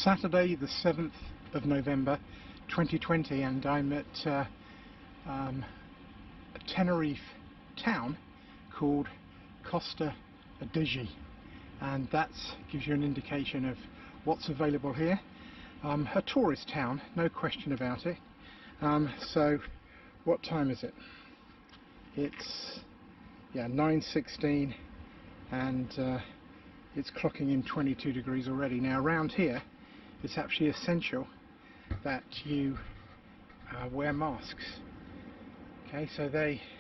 Saturday the 7th of November 2020, and I'm at a Tenerife town called Costa Adeje, and that gives you an indication of what's available here. A tourist town, no question about it. So what time is it? It's 9:16, and it's clocking in 22 degrees already. Now around here it's actually essential that you wear masks. Okay, so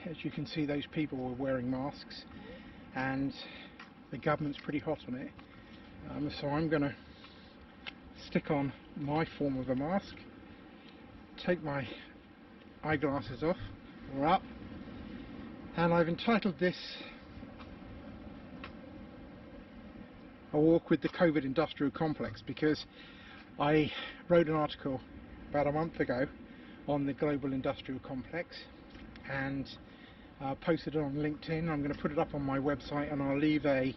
as you can see, those people were wearing masks, and the government's pretty hot on it. So I'm going to stick on my form of a mask, take my eyeglasses off or up, and I've entitled this A Walk with the COVID Industrial Complex, because I wrote an article about a month ago on the global industrial complex and posted it on LinkedIn. I'm going to put it up on my website, and I'll leave a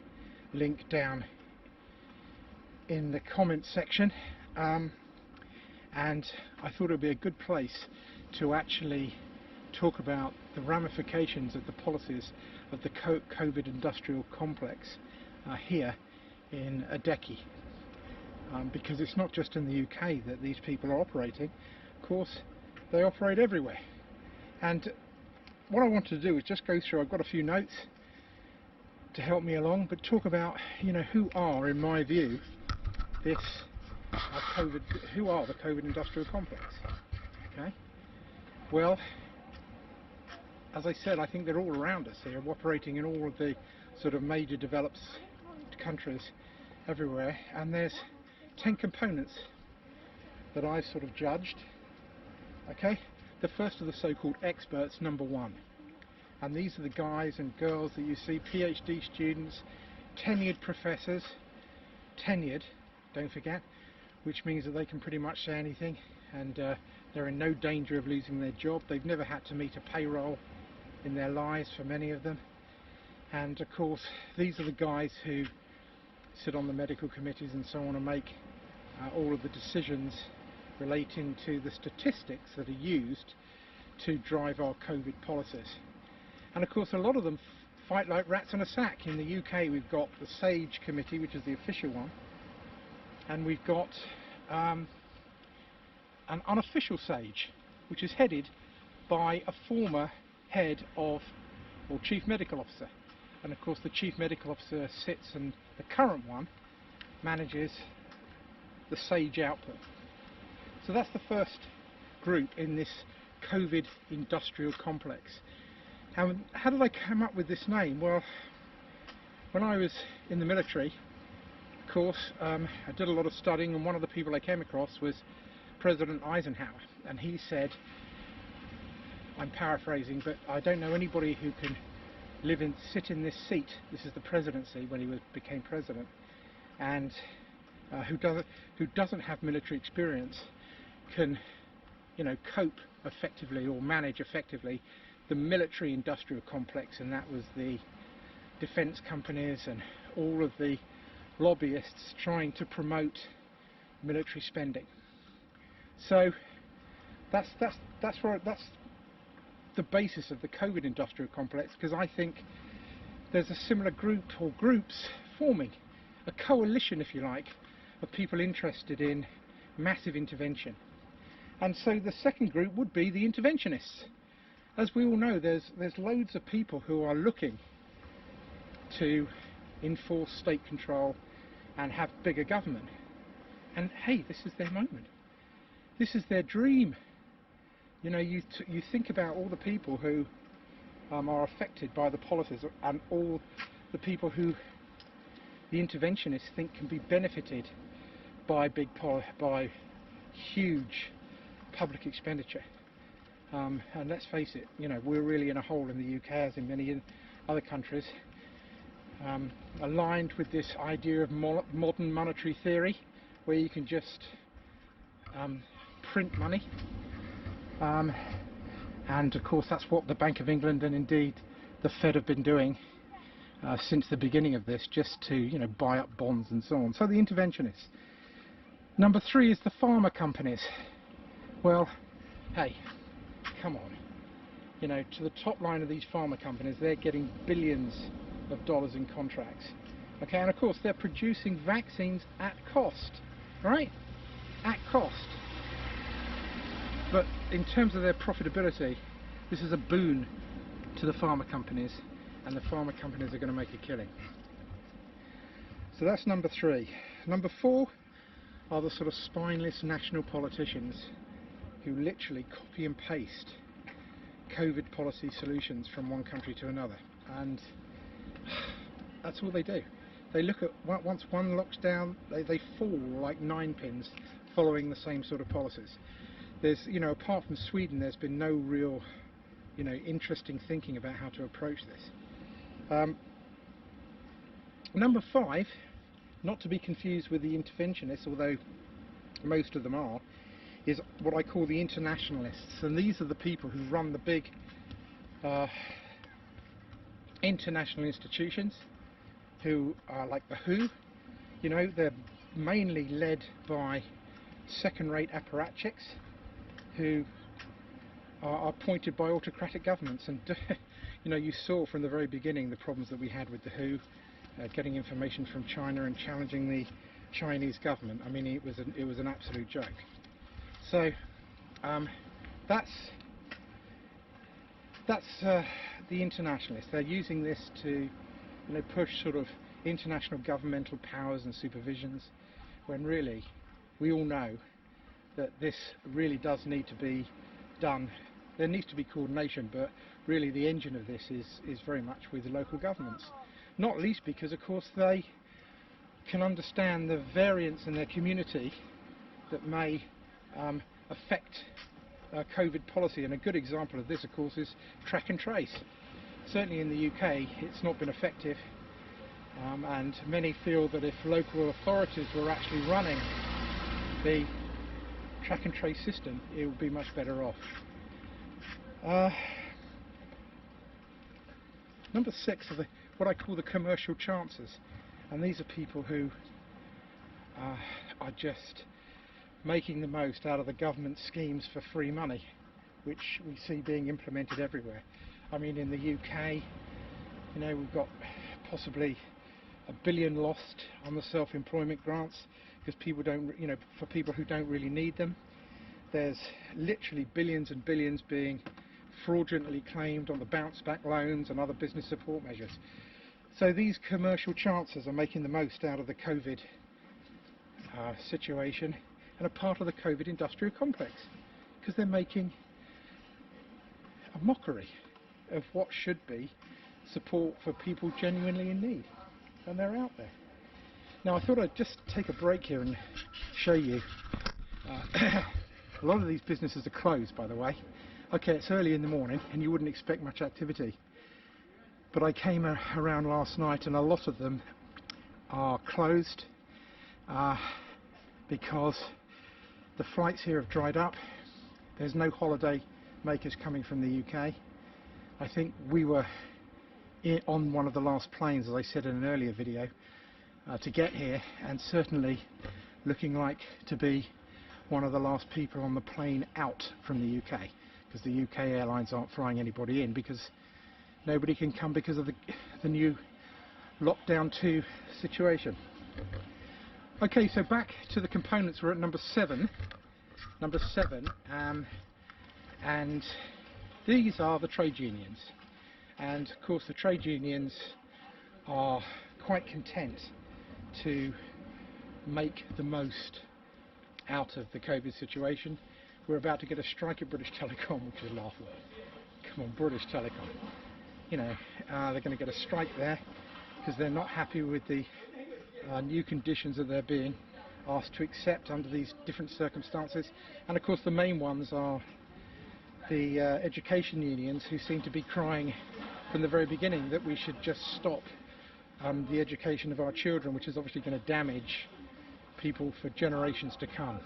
link down in the comments section, and I thought it would be a good place to actually talk about the ramifications of the policies of the COVID industrial complex here in Adeje, because it's not just in the UK that these people are operating. Of course, they operate everywhere. And what I want to do is just go through, I've got a few notes to help me along, but talk about, who are, in my view, who are the COVID industrial complex. Okay, well, as I said, I think they're all around us here, operating in all of the sort of major developed countries everywhere, and there's 10 components that I've sort of judged. Okay, the first of the so-called experts, number one, and these are the guys and girls that you see, PhD students, tenured professors, tenured, don't forget, which means that they can pretty much say anything, and they're in no danger of losing their job. They've never had to meet a payroll in their lives, for many of them. And of course, these are the guys who sit on the medical committees and so on, and make all of the decisions relating to the statistics that are used to drive our COVID policies. And of course, a lot of them fight like rats in a sack. In the UK, we've got the SAGE committee, which is the official one, and we've got an unofficial SAGE, which is headed by a former head of, or chief medical officer. And of course, the chief medical officer sits, and the current one manages the SAGE output. So that's the first group in this COVID industrial complex. And how did I come up with this name? Well, when I was in the military, of course, I did a lot of studying, and one of the people I came across was President Eisenhower, and he said, I'm paraphrasing, but I don't know anybody who can sit in this seat, this is the presidency when he became president, and who doesn't have military experience, can cope effectively or manage effectively the military industrial complex. And that was the defense companies and all of the lobbyists trying to promote military spending. So that's the basis of the COVID industrial complex, because I think there's a similar group or groups forming, a coalition, if you like, of people interested in massive intervention. And so the second group would be the interventionists. As we all know, there's loads of people who are looking to enforce state control and have bigger government. And hey, this is their moment. This is their dream. You think about all the people who are affected by the policies, and all the people who the interventionists think can be benefited by by huge public expenditure. And let's face it, we're really in a hole in the UK, as in many other countries, aligned with this idea of modern monetary theory, where you can just print money. And of course, that's what the Bank of England and indeed the Fed have been doing since the beginning of this, just to buy up bonds and so on. So the interventionists, Number 3 is the pharma companies. Well, hey, come on. You know, to the top line of these pharma companies, they're getting billions of dollars in contracts. Okay, and of course they're producing vaccines at cost, right? At cost. But in terms of their profitability, this is a boon to the pharma companies, and the pharma companies are going to make a killing. So that's number 3. Number 4 are the sort of spineless national politicians who literally copy and paste COVID policy solutions from one country to another, and that's all they do. They look at, once one locks down, they fall like 9 pins following the same sort of policies. There's, you know, apart from Sweden, there's been no real, you know, interesting thinking about how to approach this. Number 5, not to be confused with the interventionists, although most of them are, is what I call the internationalists, and these are the people who run the big international institutions, who are like the WHO. You know, they're mainly led by second-rate apparatchiks who are appointed by autocratic governments, and you know, you saw from the very beginning the problems that we had with the WHO, getting information from China and challenging the Chinese government. I mean, it was an absolute joke. So that's the internationalists. They're using this to, you know, push sort of international governmental powers and supervisions, when really we all know that this really does need to be done. There needs to be coordination, but really the engine of this is very much with the local governments, not least because of course they can understand the variants in their community that may affect COVID policy. And a good example of this of course is track and trace. Certainly in the UK it's not been effective, and many feel that if local authorities were actually running the track and trace system, it would be much better off. Number 6 are what I call the commercial chancers, and these are people who are just making the most out of the government schemes for free money, which we see being implemented everywhere. I mean, in the UK, you know, we've got possibly $1 billion lost on the self-employment grants because people don't, you know, for people who don't really need them. There's literally billions and billions being fraudulently claimed on the bounce back loans and other business support measures. So these commercial chancers are making the most out of the COVID situation, and a part of the COVID industrial complex, because they're making a mockery of what should be support for people genuinely in need, and they're out there. Now I thought I'd just take a break here and show you. A lot of these businesses are closed, by the way. Okay, it's early in the morning and you wouldn't expect much activity, but I came around last night and a lot of them are closed because the flights here have dried up. There's no holiday makers coming from the UK. I think we were on one of the last planes, as I said in an earlier video, to get here, and certainly looking like to be one of the last people on the plane out from the UK, because the UK airlines aren't flying anybody in because nobody can come because of the new lockdown 2 situation. Okay, so back to the components. We're at number 7, and these are the trade unions, and of course the trade unions are quite content to make the most out of the COVID situation. We're about to get a strike at British Telecom, which is laughable. Come on, British Telecom. You know, they're going to get a strike there because they're not happy with the new conditions that they're being asked to accept under these different circumstances. And of course the main ones are the education unions, who seem to be crying from the very beginning that we should just stop the education of our children, which is obviously going to damage people for generations to come.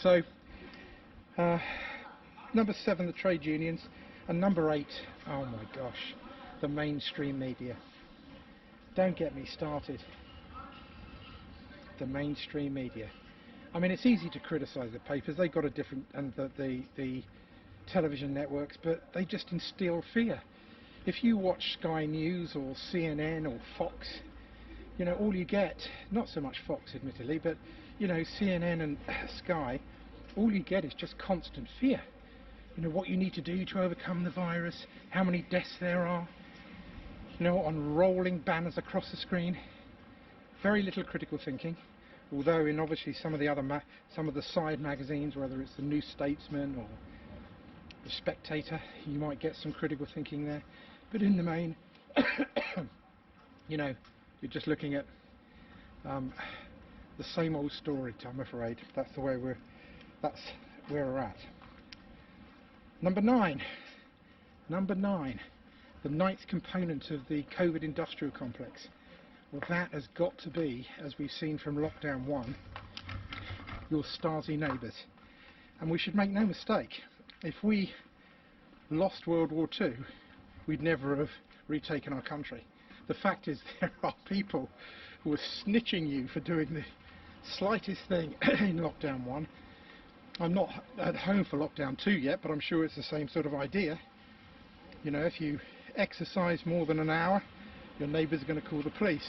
So number 7, the trade unions, and number 8, oh my gosh, the mainstream media. Don't get me started. The mainstream media. I mean, it's easy to criticise the papers. They've got a different, and the television networks, but they just instill fear. If you watch Sky News or CNN or Fox, you know, all you get, not so much Fox admittedly, but you know, CNN and Sky, all you get is just constant fear. You know, what you need to do to overcome the virus, how many deaths there are, you know, on rolling banners across the screen. Very little critical thinking, although in obviously some of the other some of the side magazines, whether it's the New Statesman or the Spectator, you might get some critical thinking there, but in the main you know, you're just looking at the same old story, I'm afraid. That's the way that's where we're at. Number nine, the ninth component of the COVID industrial complex. Well, that has got to be, as we've seen from lockdown 1, your Stasi neighbours. And we should make no mistake, if we lost World War II, we'd never have retaken our country. The fact is, there are people who are snitching you for doing the slightest thing in lockdown 1. I'm not at home for lockdown 2 yet, but I'm sure it's the same sort of idea. You know, if you exercise more than an hour, your neighbours are going to call the police.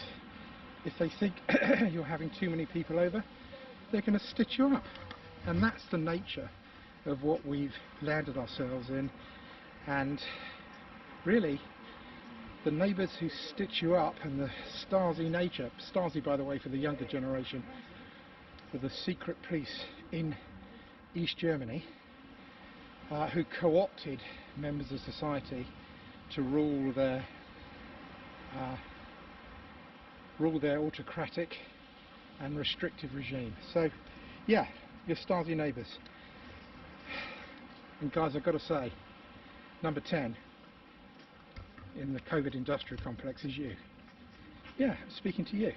If they think you're having too many people over, they're going to stitch you up. And that's the nature of what we've landed ourselves in. And really, the neighbours who stitch you up and the Stasi nature, Stasi by the way for the younger generation, were the secret police in East Germany who co-opted members of society to rule their autocratic and restrictive regime. So yeah, your Stasi neighbours. And guys, I've got to say, number 10 in the COVID industrial complex is you. Yeah, I'm speaking to you.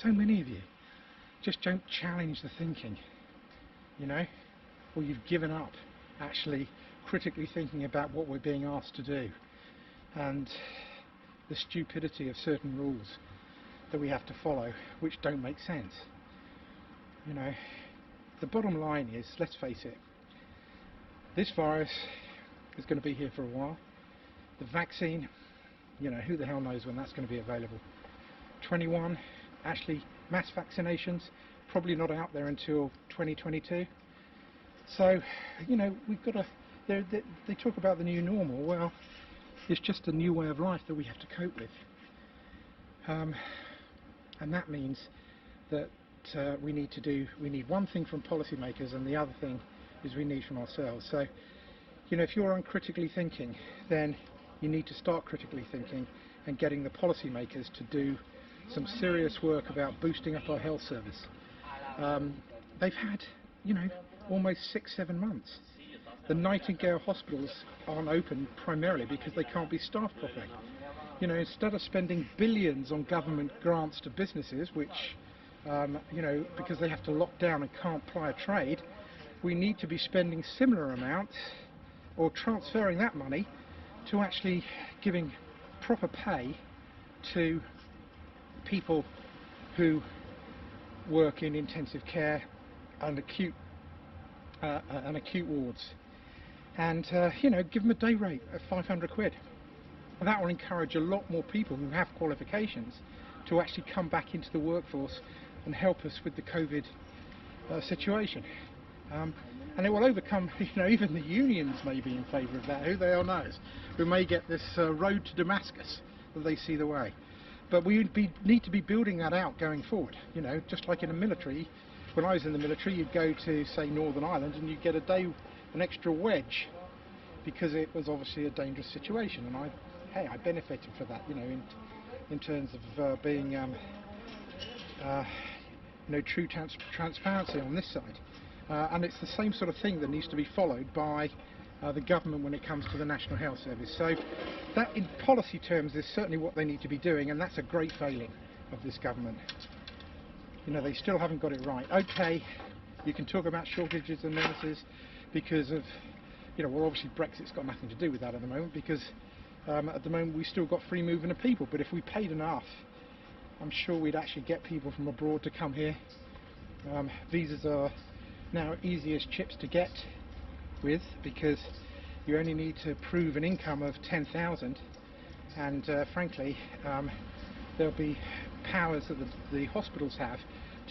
So many of you just don't challenge the thinking, you know, or you've given up actually critically thinking about what we're being asked to do and the stupidity of certain rules that we have to follow which don't make sense. You know, the bottom line is, let's face it, this virus is going to be here for a while. The vaccine, you know, who the hell knows when that's going to be available. 21, actually mass vaccinations probably not out there until 2022. So, you know, we've got to, they talk about the new normal. Well, it's just a new way of life that we have to cope with. And that means that we need one thing from policymakers, and the other thing is we need from ourselves. So, you know, if you're uncritically thinking, then you need to start critically thinking and getting the policymakers to do some serious work about boosting up our health service. They've had, you know, almost 6-7 months. The Nightingale hospitals aren't open primarily because they can't be staffed properly. You know, instead of spending billions on government grants to businesses, which, you know, because they have to lock down and can't ply a trade, we need to be spending similar amounts or transferring that money to actually giving proper pay to people who work in intensive care and acute wards, and you know, give them a day rate of 500 quid. And that will encourage a lot more people who have qualifications to actually come back into the workforce and help us with the COVID situation. And it will overcome, you know, even the unions may be in favour of that, who the hell knows. We may get this road to Damascus that they see the way. But we need to be building that out going forward. You know, just like in the military, when I was in the military, you'd go to, say, Northern Ireland and you'd get a day, an extra wedge, because it was obviously a dangerous situation. And I benefited for that, you know, in terms of being, you know, true transparency on this side. And it's the same sort of thing that needs to be followed by the government when it comes to the National Health Service. So that, in policy terms, is certainly what they need to be doing, and that's a great failing of this government. You know, they still haven't got it right. Okay, you can talk about shortages of nurses because of, you know, well, obviously Brexit's got nothing to do with that at the moment, because at the moment we've still got free movement of people. But if we paid enough I'm sure we'd actually get people from abroad to come here. Visas are now easy as chips to get with, because you only need to prove an income of 10,000, and frankly there'll be powers that the hospitals have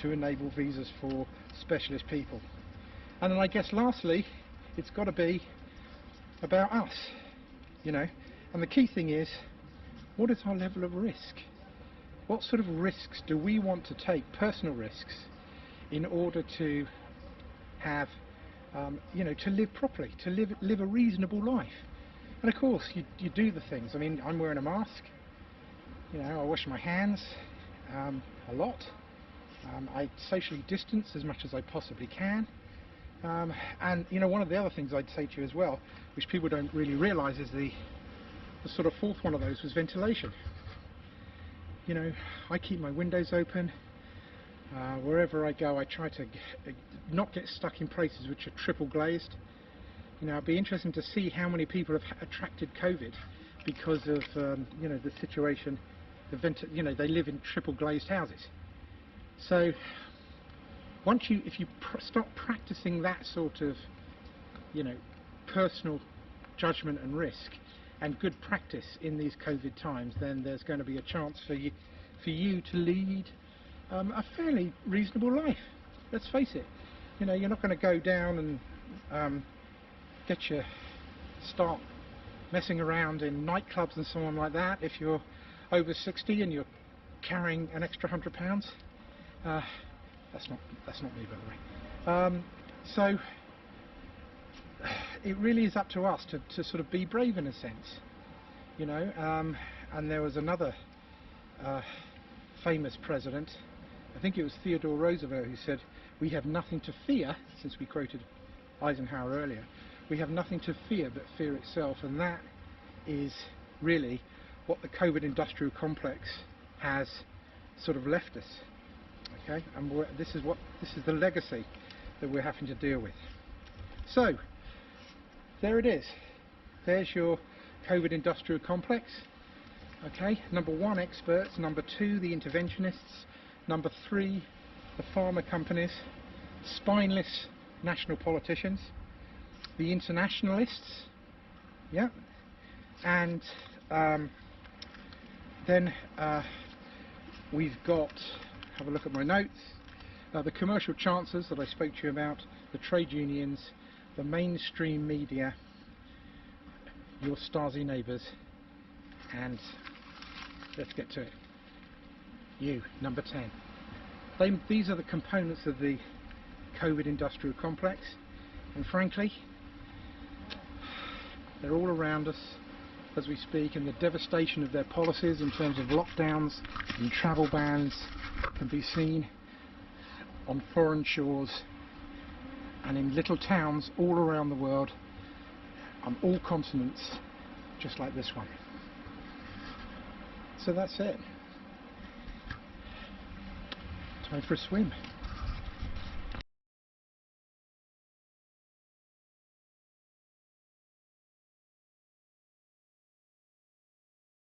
to enable visas for specialist people. And then I guess lastly, it's got to be about us, you know, and the key thing is, what is our level of risk? What sort of risks do we want to take, personal risks, in order to have, you know, to live properly, to live a reasonable life? And of course, you do the things. I mean, I'm wearing a mask. You know, I wash my hands a lot. I socially distance as much as I possibly can. And you know, one of the other things I'd say to you as well, which people don't really realise, is the sort of fourth one of those was ventilation. You know, I keep my windows open. Wherever I go, I try to not get stuck in places which are triple glazed. You know, it'd be interesting to see how many people have attracted COVID because of you know, the situation. You know, they live in triple glazed houses. So if you start practicing that sort of, you know, personal judgment and risk and good practice in these COVID times, then there's going to be a chance for you to lead a fairly reasonable life. Let's face it. You know, you're not going to go down and start messing around in nightclubs and so on like that if you're over 60 and you're carrying an extra £100. That's not me, by the way. So it really is up to us to sort of be brave in a sense, you know. And there was another famous president, I think it was Theodore Roosevelt, who said, "We have nothing to fear," since we quoted Eisenhower earlier, "we have nothing to fear but fear itself." And that is really what the COVID industrial complex has sort of left us. Okay, and this is the legacy that we're having to deal with. So there it is. There's your COVID industrial complex. Okay, number 1, experts. Number 2, the interventionists. Number 3, the pharma companies. Spineless national politicians. The internationalists. Yeah. And then we've got, have a look at my notes, the commercial chancellors that I spoke to you about, the trade unions, the mainstream media, your Stasi neighbours, and let's get to it, you, number 10. These are the components of the COVID industrial complex, and frankly, they're all around us as we speak, and the devastation of their policies in terms of lockdowns and travel bans can be seen on foreign shores and in little towns all around the world, on all continents, just like this one. So that's it. Time for a swim.